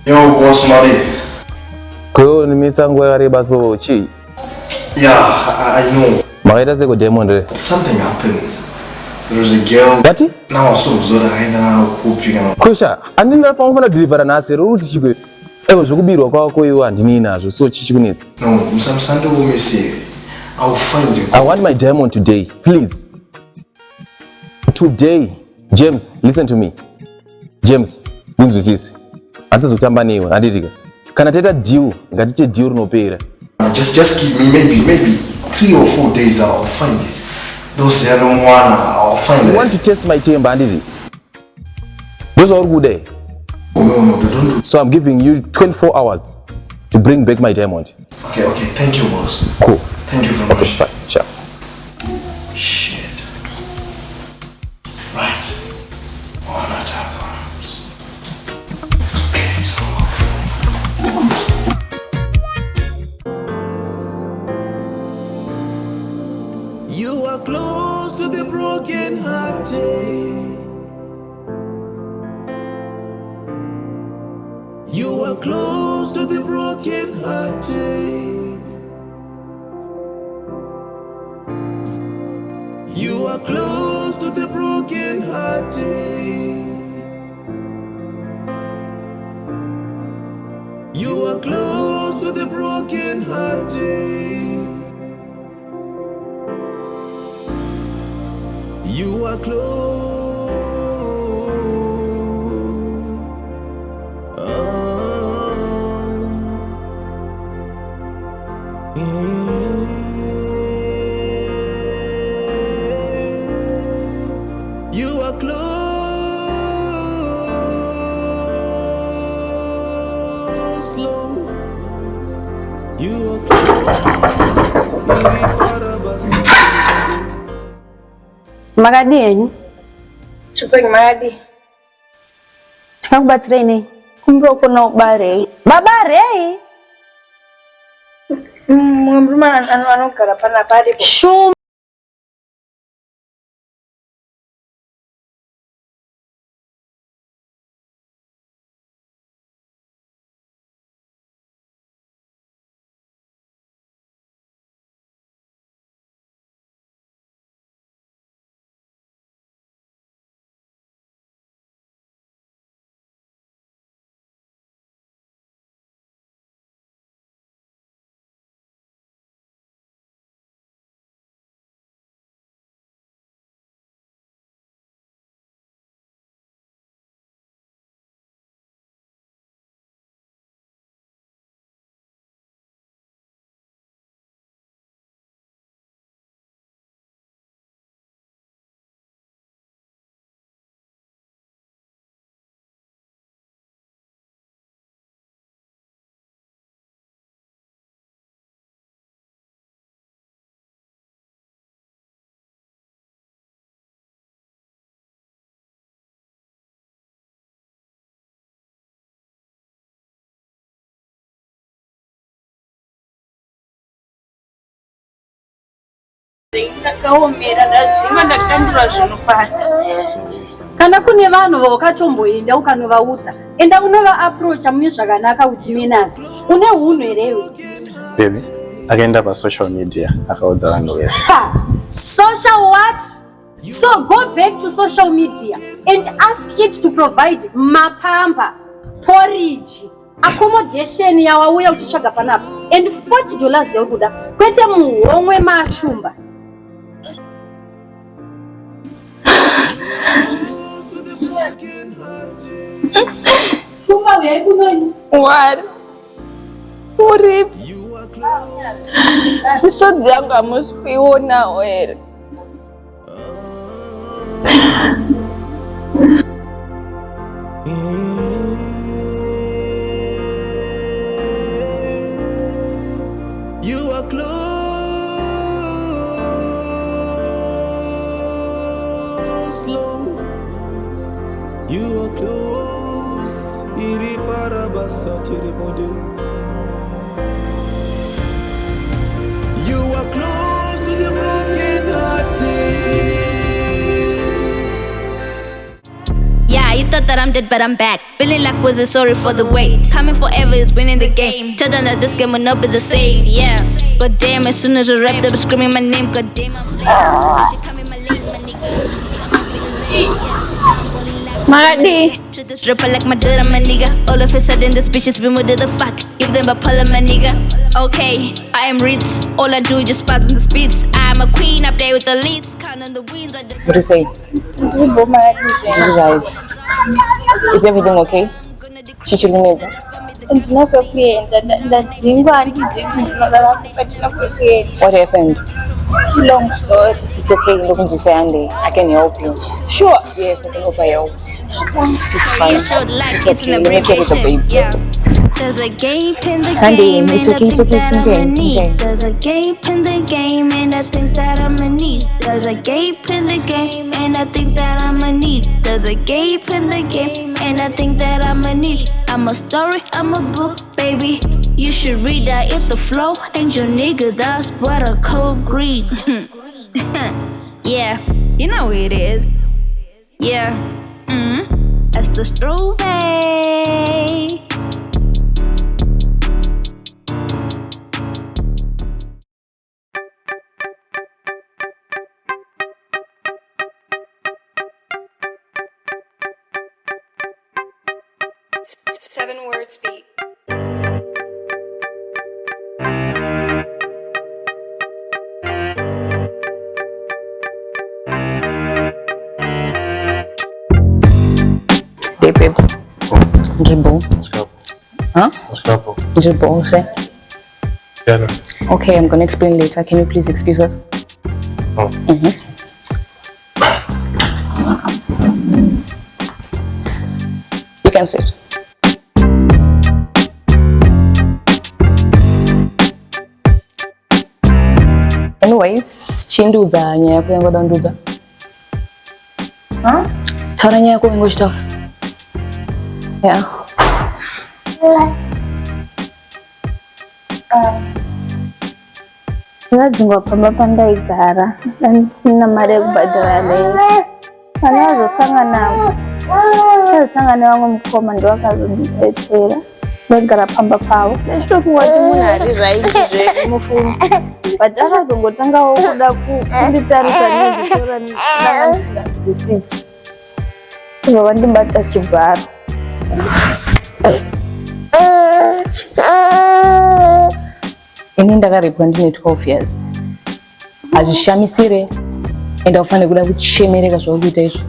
Yo, boss, Mali. Go, Misango Aribaso, Chi. Yeah, I know. Why does it go demon? Something happened. There was a girl. What? Now I'm so good. I know coping. Kusha, I didn't know if I'm deliver an answer. Who did you go? I was going to be Roko and Nina, so Chichunits. No, some Sunday will me say, I'll find you. I want my diamond today, please. Today, James, listen to me. James, means with this. Answers to Tambani, Adidiga. Can I take a due? Got it a due no pay. Just give me maybe 3 or 4 days. I'll find it. Those Ssn1, I'll find it. You want to test my team, Bandit? Those are good day. Oh no, they don't do. So I'm giving you 24 hours to bring back my diamond. Okay, thank you, boss. Cool. Thank you very much. It's fine. Ciao. Shit. Right. One attack. You are close to the broken hearted. You are close to the broken hearted. You are close to the broken hearted. You are close to the broken hearted. You are close. You are close, slow. You are close. Magadi. Chupeng Magadi. Kang batsre ni. Kumbro ko na bare. Babare. Mumbruma ano karapan na pare ko. Shum. Ndakaomera ndadzinga ndakandira zvinhu pasi. Kana kune vanhu vakatomboenda ukanovaudza enda unova approach mune zvakanaka with manners. Une hunhu here? Baby, akaenda pa social media akaudza vanhu vese. Social what? So go back to social media and ask it to provide mapamba, porridge, accommodation yawauya uchitsvaga panapa and $40 yekuda kwete muhomwe mashumba. Shumba uyai kunoni? Wari. Uri. Misodzi yangu hamusi kuionawo here. You are close, slow. You are close. Iri parabasa teribode. You are close to the broken hearted. Yeah, thought that I'm dead, but I'm back. Feeling like was it sorry for the wait. Coming forever is winning the game. Tell them that this game will not be the same. Yeah. God damn, as soon as I rap, they be screaming my name. God damn, I'm late. She coming my lane, my nigga. Madi. Treat this rapper like my dude, I'm a nigga. All of a sudden, this bitch has been with the fuck. Give them a pull, I'm a nigga. Okay, I am Ritz. All I do is just spots in the speeds. I'm a queen up there with the leads. Counting the wins. What do you say? Right. Is everything okay? Chichirumeza. Ndinofuna kuenda ndadzingwa handizivi kuti ndinodara kupa ndinofuna kuenda. What happened? It's a long story. It's okay, look into Sunday. I can help you. Sure. Yes, I can offer help. It's fine. It's okay, let me check with the baby. There's a gape in the Sunday, game, it's and okay, I it's think okay, that it's okay, I'ma it's need. okay. There's a gape in the game, and I think that I'ma need. There's a gape in the game, and I think that I'ma need. There's a gape in the game, and I think that I'ma need. I'm a story, I'm a book, baby. You should read that. If the flow and your nigga, that's what I call greed. Yeah, you know who it is. Yeah, that's the Strawbae. Seven words beat. Hey, babe. Dribble. Huh? Dribble, say. Yeah. Okay, I'm gonna explain later. Can you please excuse us? Oh. You can sit. Anyways, chinduza nyaya yako yangoda nduza. Huh? Taura nyaya yako yango chitaura. Yeah. Ndadzingwa pamba pandaigara ndisina mari yekubhadhara rent. Kana azosangana vamwe mukoma ndovakazondibetsera ndagara pamba pavo. Ndachitofunga kuti munhu ari right zvemufumi, but akazongotangawo kuda kunditarisa nezvisora ndavamusinganzwisisi. Kubva vandibata chibharo. Ini ndakarepwa ndine 12 years. Hazvishamisire ende ufanire kuda kuchemereka zvaurikuita izvo.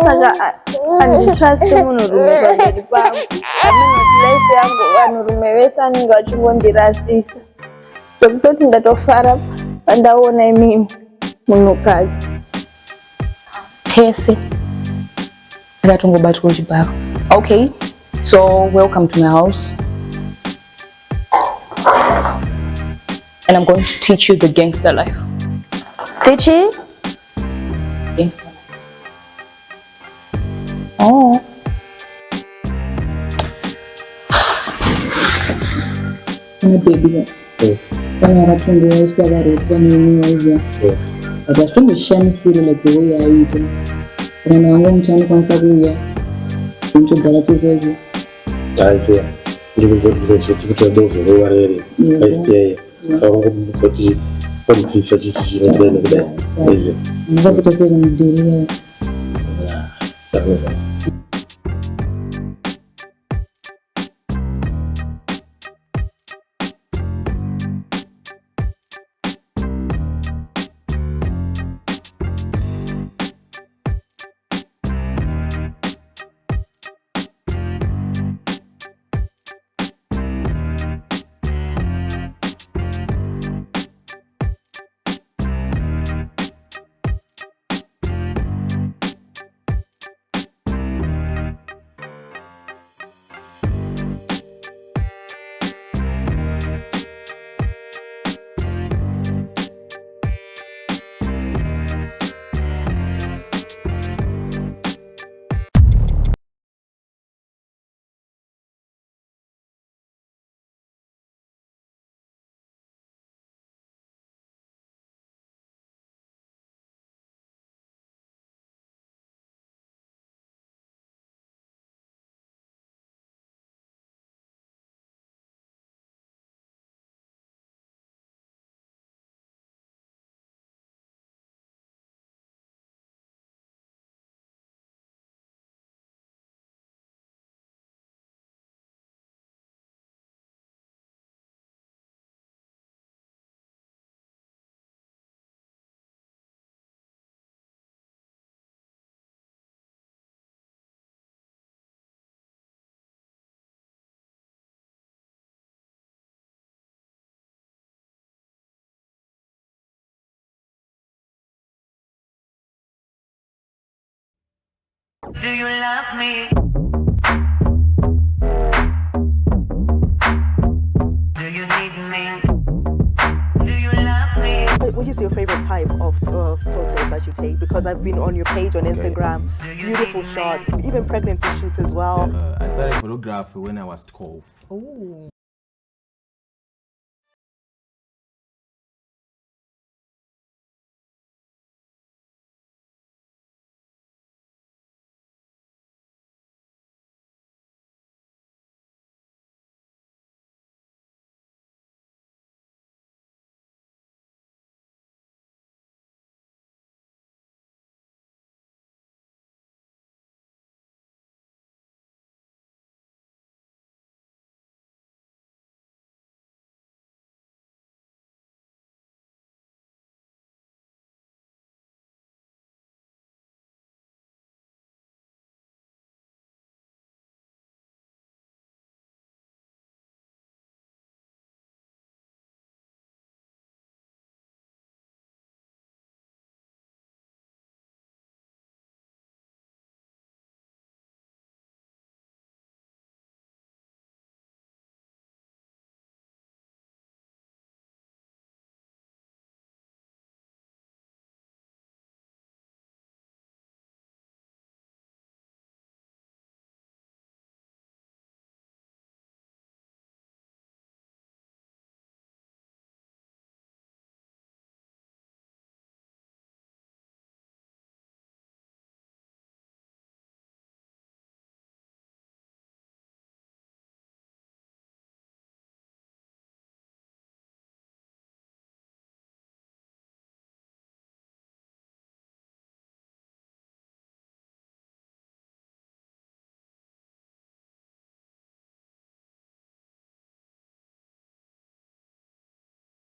Saka handitrasti munhurume pamberi pangu. Aminoti life yangu vanhurume vese anenge vachingondirasisa. Zvekutoti ndatofara pandaona imimi munhukadzi. Tese akatongobatwa chibharo. Okay, so welcome to my house. And I'm going to teach you the gangster life. Teach you? Gangster life. Oh. My baby. Scan aratungu waishita varepwa nemi waiziva. But hazvitombishamisire like the way aiita. Saka nawangu muti anokwanisa kuuya muchogara tese waiziva. Aiziva. Ndikuti dozorova rere. Aisiyaiya. Saka kuti pamudzidzisa chichino kudai. Aiziva. Ndakazita sei kumuderera. Do you love me? Do you need me? Do you love me? What is your favorite type of photos that you take? Because I've been on your page on Instagram. Beautiful shots, even pregnancy shoots as well. I started photography when I was 12. Oh.